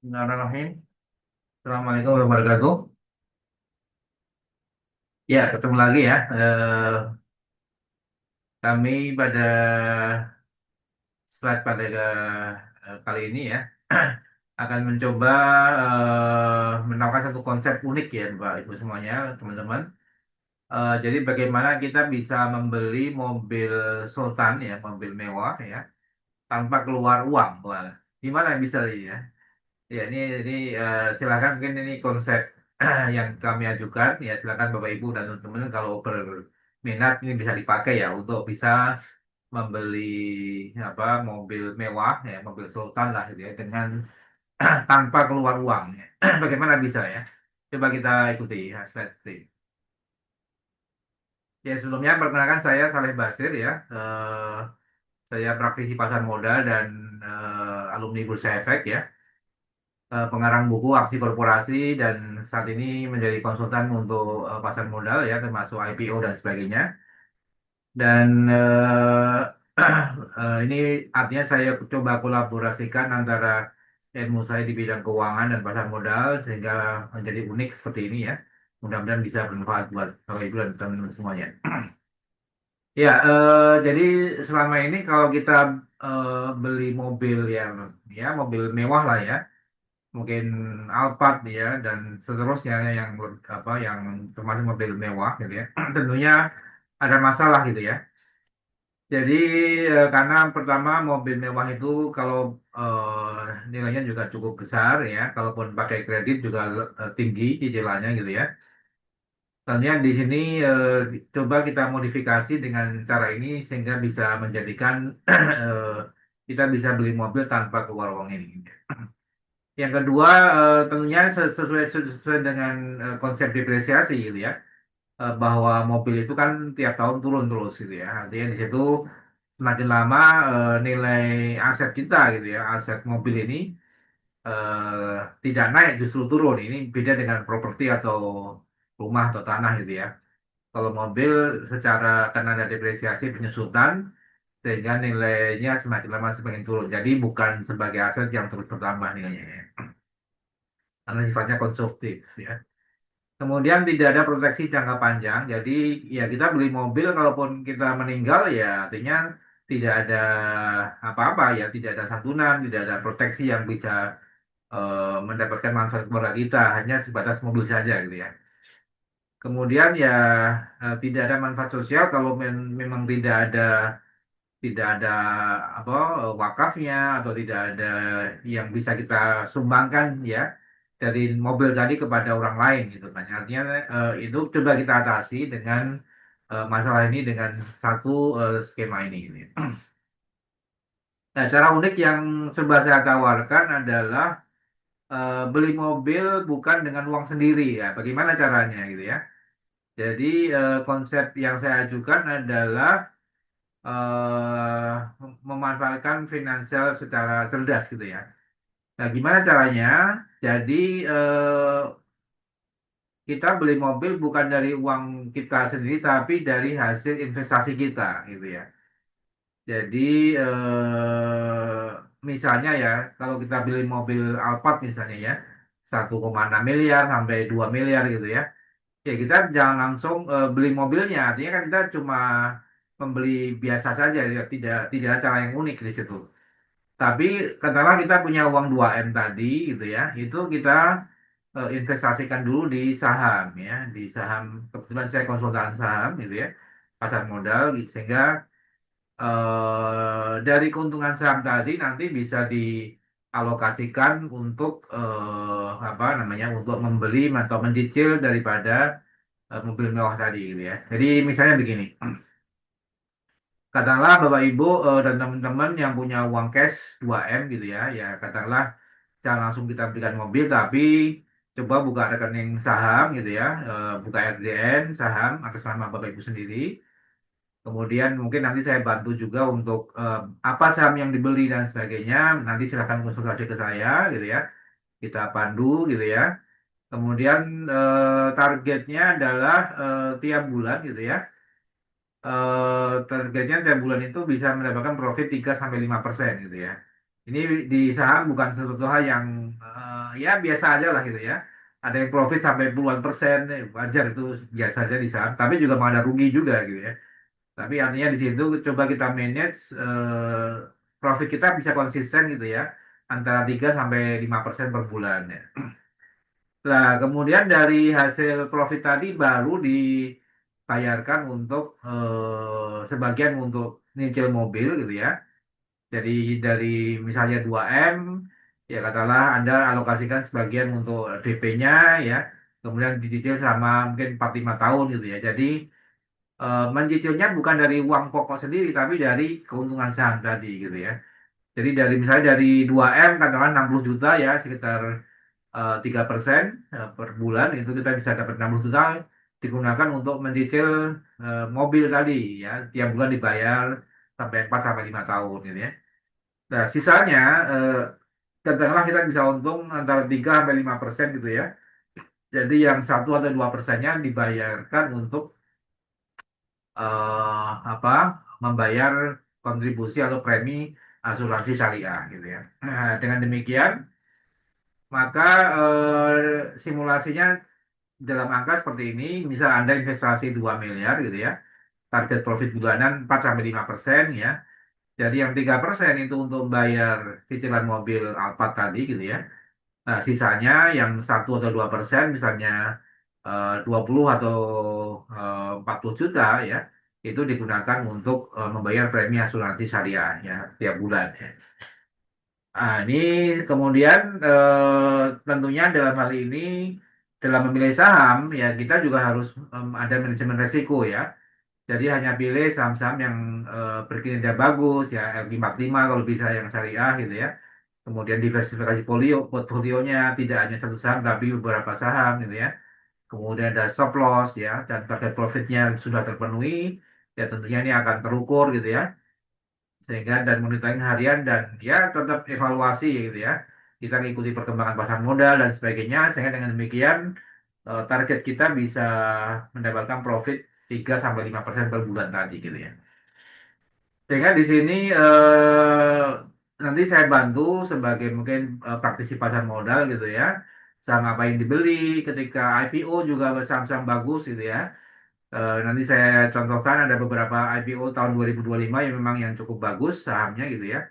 Bismillahirrahmanirrahim. Assalamualaikum warahmatullahi wabarakatuh. Ya, ketemu lagi ya. Kami pada slide pada kali ini ya akan mencoba menawarkan satu konsep unik ya, Bapak Ibu semuanya, teman-teman. Jadi bagaimana kita bisa membeli mobil sultan ya, mobil mewah ya, tanpa keluar uang. Wah, gimana bisa ini ya? Ya, ini silakan mungkin ini konsep yang kami ajukan ya silakan Bapak Ibu dan teman-teman kalau berminat ini bisa dipakai ya untuk bisa membeli apa mobil mewah ya mobil sultan lah gitu ya dengan tanpa keluar uang ya. Bagaimana bisa ya? Coba kita ikuti ya, slide three. Ya sebelumnya perkenalkan saya Saleh Basir ya. Saya praktisi pasar modal dan alumni Bursa Efek ya. Pengarang buku Aksi Korporasi dan saat ini menjadi konsultan untuk pasar modal ya termasuk IPO dan sebagainya dan ini artinya saya coba kolaborasikan antara ilmu saya di bidang keuangan dan pasar modal sehingga menjadi unik seperti ini ya mudah-mudahan bisa bermanfaat buat Bapak Ibu dan teman-teman semuanya. Ya, jadi selama ini kalau kita beli mobil yang ya mobil mewah lah ya mungkin Alphard ya dan seterusnya yang yang termasuk mobil mewah gitu ya tentunya ada masalah gitu ya jadi karena pertama mobil mewah itu kalau nilainya juga cukup besar ya kalaupun pakai kredit juga tinggi cicilannya gitu ya tentunya di sini coba kita modifikasi dengan cara ini sehingga bisa menjadikan eh, kita bisa beli mobil tanpa keluar uang ini. Yang kedua, tentunya sesuai dengan konsep depresiasi gitu ya, bahwa mobil itu kan tiap tahun turun terus gitu ya. Artinya di situ semakin lama nilai aset kita gitu ya, aset mobil ini tidak naik justru turun. Ini beda dengan properti atau rumah atau tanah gitu ya. Kalau mobil secara karena ada depresiasi penyusutan sehingga nilainya semakin lama semakin turun. Jadi bukan sebagai aset yang terus bertambah nilainya ya. Karena sifatnya konsumtif ya. Kemudian tidak ada proteksi jangka panjang, jadi ya kita beli mobil kalaupun kita meninggal ya artinya tidak ada apa-apa ya, tidak ada santunan, tidak ada proteksi yang bisa mendapatkan manfaat keluarga kita, hanya sebatas mobil saja gitu ya. Kemudian ya tidak ada manfaat sosial kalau memang tidak ada apa wakafnya atau tidak ada yang bisa kita sumbangkan ya dari mobil tadi kepada orang lain gitu kan. Artinya itu coba kita atasi dengan masalah ini dengan satu skema ini. Gitu ya. Nah, cara unik yang coba saya tawarkan adalah beli mobil bukan dengan uang sendiri ya. Bagaimana caranya gitu ya. Jadi konsep yang saya ajukan adalah memanfaatkan finansial secara cerdas gitu ya. Nah, gimana caranya? Jadi kita beli mobil bukan dari uang kita sendiri, tapi dari hasil investasi kita gitu ya. Jadi misalnya ya, kalau kita beli mobil Alphard misalnya ya, 1,6 miliar sampai 2 miliar gitu ya. Ya kita jangan langsung beli mobilnya, artinya kan kita cuma membeli biasa saja, ya. Tidak ada cara yang unik di situ. Tapi katakanlah kita punya uang 2M tadi gitu ya, itu kita investasikan dulu di saham ya, di saham kebetulan saya konsultan saham gitu ya, pasar modal gitu sehingga dari keuntungan saham tadi nanti bisa dialokasikan untuk apa namanya untuk membeli atau mencicil daripada mobil mewah tadi gitu ya. Jadi misalnya begini, katakanlah Bapak Ibu dan teman-teman yang punya uang cash 2M gitu ya, ya katakanlah jangan langsung kita belikan mobil, tapi coba buka rekening saham gitu ya, buka RDN saham atas nama Bapak Ibu sendiri. Kemudian mungkin nanti saya bantu juga untuk apa saham yang dibeli dan sebagainya. Nanti silakan konsultasi ke saya gitu ya. Kita pandu gitu ya. Kemudian targetnya adalah tiap bulan gitu ya. Targetnya tiap bulan itu bisa mendapatkan profit 3 sampai 5% gitu ya. Ini di saham bukan sesuatu hal yang ya biasa aja lah gitu ya. Ada yang profit sampai puluhan persen, wajar itu biasa aja di saham. Tapi juga mau ada rugi juga gitu ya. Tapi artinya di situ coba kita manage profit kita bisa konsisten gitu ya, antara 3 sampai 5% per bulan ya. Nah, kemudian dari hasil profit tadi baru dibayarkan untuk sebagian untuk nyicil mobil gitu ya. Jadi dari misalnya 2M, ya katakanlah Anda alokasikan sebagian untuk DP-nya ya, kemudian dicicil sama mungkin 45 tahun gitu ya. Jadi mencicilnya bukan dari uang pokok sendiri, tapi dari keuntungan saham tadi gitu ya. Jadi dari misalnya dari 2M katakanlah 60 juta ya, sekitar 3% per bulan, itu kita bisa dapat 60 juta digunakan untuk mencicil mobil tadi ya, tiap bulan dibayar sampai 4 sampai 5 tahun gitu ya. Nah, sisanya eh, katakanlah kita bisa untung antara 3 sampai 5% gitu ya. Jadi yang 1 atau 2%-nya dibayarkan untuk apa membayar kontribusi atau premi asuransi syariah gitu ya. Nah, dengan demikian maka simulasinya dalam angka seperti ini, misal Anda investasi 2 miliar gitu ya, target profit bulanan 4 sampai 5% ya. Jadi yang 3% itu untuk membayar cicilan mobil Alphard tadi gitu ya. Nah, sisanya yang 1 atau 2%, misalnya 20 atau 40 juta ya, itu digunakan untuk membayar premi asuransi syariah ya tiap bulan. Ya. Ah, ini kemudian tentunya dalam hal ini dalam memilih saham ya kita juga harus ada manajemen resiko ya. Jadi hanya pilih saham-saham yang berkinerja bagus ya L45 kalau bisa yang syariah gitu ya. Kemudian diversifikasi portfolionya tidak hanya satu saham tapi beberapa saham gitu ya. Kemudian ada stop loss ya dan target profitnya sudah terpenuhi ya tentunya ini akan terukur gitu ya sehingga dan monitoring harian dan ya tetap evaluasi gitu ya kita mengikuti perkembangan pasar modal dan sebagainya sehingga dengan demikian target kita bisa mendapatkan profit 3 sampai 5% per bulan tadi gitu ya. Sehingga di sini nanti saya bantu sebagai mungkin praktisi pasar modal gitu ya. Sama apa yang dibeli ketika IPO juga saham-saham bagus gitu ya. Nanti saya contohkan ada beberapa IPO tahun 2025 yang memang yang cukup bagus sahamnya gitu ya.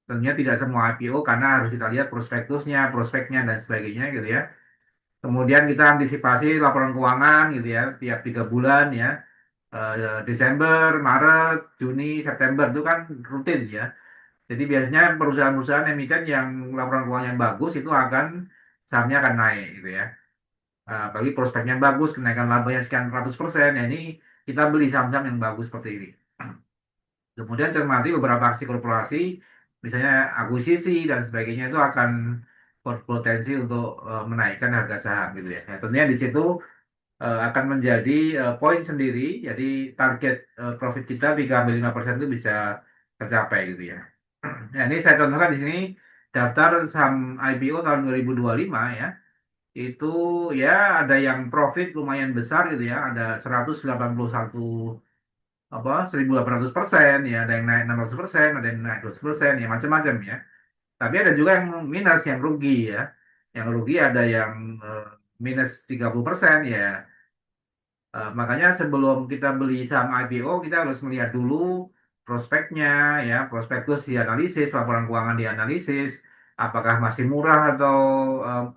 Tentunya tidak semua IPO karena harus kita lihat prospektusnya, prospeknya dan sebagainya gitu ya. Kemudian kita antisipasi laporan keuangan gitu ya tiap 3 bulan ya. Desember, Maret, Juni, September itu kan rutin ya. Jadi biasanya perusahaan-perusahaan emiten yang laporan keuangan yang bagus itu akan sahamnya akan naik gitu ya. Bagi prospeknya bagus, kenaikan labanya sekian ratus persen, ya ini kita beli saham-saham yang bagus seperti ini. Kemudian cermati beberapa aksi korporasi, misalnya akuisisi dan sebagainya itu akan berpotensi untuk menaikkan harga saham gitu ya. Nah, tentunya di situ akan menjadi poin sendiri, jadi target profit kita 3-5% itu bisa tercapai gitu ya. Nah, ini saya contohkan di sini daftar saham IPO tahun 2025 ya. Itu ya ada yang profit lumayan besar gitu ya, ada 181 apa 1.800% ya, ada yang naik 600%, ada yang naik 200% ya macam-macam ya. Tapi ada juga yang minus yang rugi ya. Yang rugi ada yang minus 30% ya. Makanya sebelum kita beli saham IPO, kita harus melihat dulu prospeknya, ya, prospektus dianalisis, laporan keuangan dianalisis, apakah masih murah atau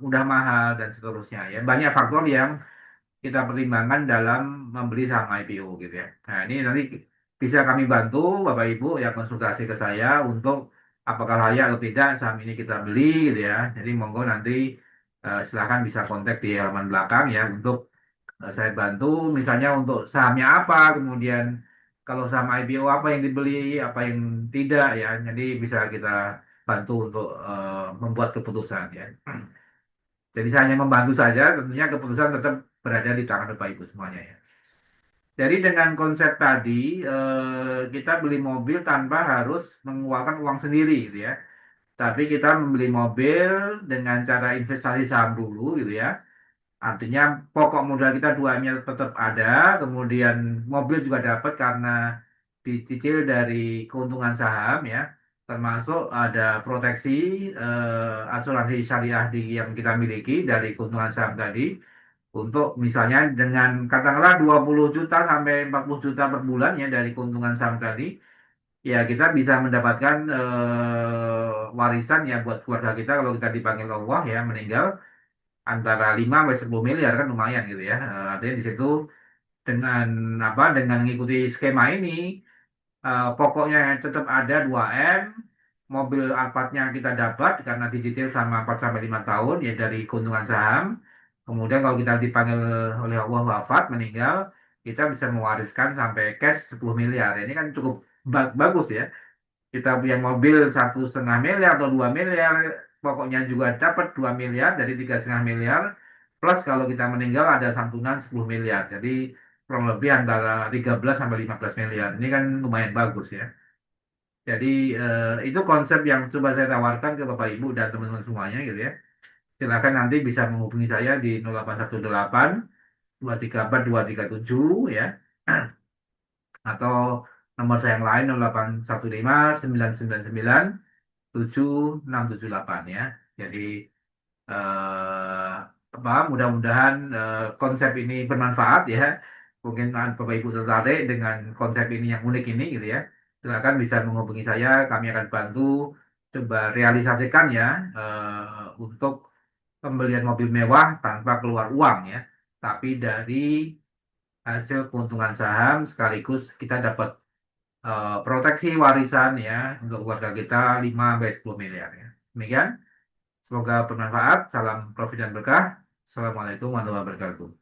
udah mahal dan seterusnya. Ya, banyak faktor yang kita pertimbangkan dalam membeli saham IPO gitu ya. Nah, ini nanti bisa kami bantu Bapak Ibu ya konsultasi ke saya untuk apakah layak atau tidak saham ini kita beli gitu ya. Jadi monggo nanti silakan bisa kontak di halaman belakang ya untuk saya bantu misalnya untuk sahamnya apa, kemudian kalau saham IPO apa yang dibeli, apa yang tidak ya. Jadi bisa kita bantu untuk membuat keputusan ya. Jadi saya hanya membantu saja, tentunya keputusan tetap berada di tangan Bapak Ibu semuanya ya. Jadi dengan konsep tadi kita beli mobil tanpa harus mengeluarkan uang sendiri gitu ya. Tapi kita membeli mobil dengan cara investasi saham dulu gitu ya. Artinya pokok modal kita 2M-nya tetap ada, kemudian mobil juga dapat karena dicicil dari keuntungan saham ya. termasuk ada proteksi asuransi syariah yang kita miliki dari keuntungan saham tadi untuk misalnya dengan katakanlah 20 juta sampai 40 juta per bulan ya dari keuntungan saham tadi, ya kita bisa mendapatkan warisan ya buat keluarga kita kalau kita dipanggil Allah ya meninggal antara 5 sampai 10 miliar kan lumayan gitu ya. Artinya di situ dengan apa dengan mengikuti skema ini pokoknya tetap ada 2M, mobil Alphardnya kita dapat karena dicicil sama 4 sampai 5 tahun ya dari keuntungan saham. Kemudian kalau kita dipanggil oleh Allah wafat meninggal, kita bisa mewariskan sampai cash 10 miliar. Ini kan cukup bagus ya. Kita punya mobil 1,5 miliar atau 2 miliar, pokoknya juga dapat 2 miliar dari 3,5 miliar. Plus kalau kita meninggal ada santunan 10 miliar. Jadi kurang lebih antara 13 sampai 15 miliar. Ini kan lumayan bagus ya. Jadi itu konsep yang coba saya tawarkan ke Bapak Ibu dan teman-teman semuanya gitu ya. Silakan nanti bisa menghubungi saya di 0818 234 237 ya. Atau nomor saya yang lain 0815 999 7678 ya. Jadi eh, apa mudah-mudahan konsep ini bermanfaat ya. Mungkin Bapak Ibu tertarik dengan konsep ini yang unik ini gitu ya. Silakan bisa menghubungi saya, kami akan bantu coba realisasikan ya untuk pembelian mobil mewah tanpa keluar uang ya. Tapi dari hasil keuntungan saham sekaligus kita dapat proteksi warisan ya untuk keluarga kita 5 sampai 10 miliar ya. Demikian, semoga bermanfaat. Salam profit dan berkah. Assalamualaikum warahmatullahi wabarakatuh.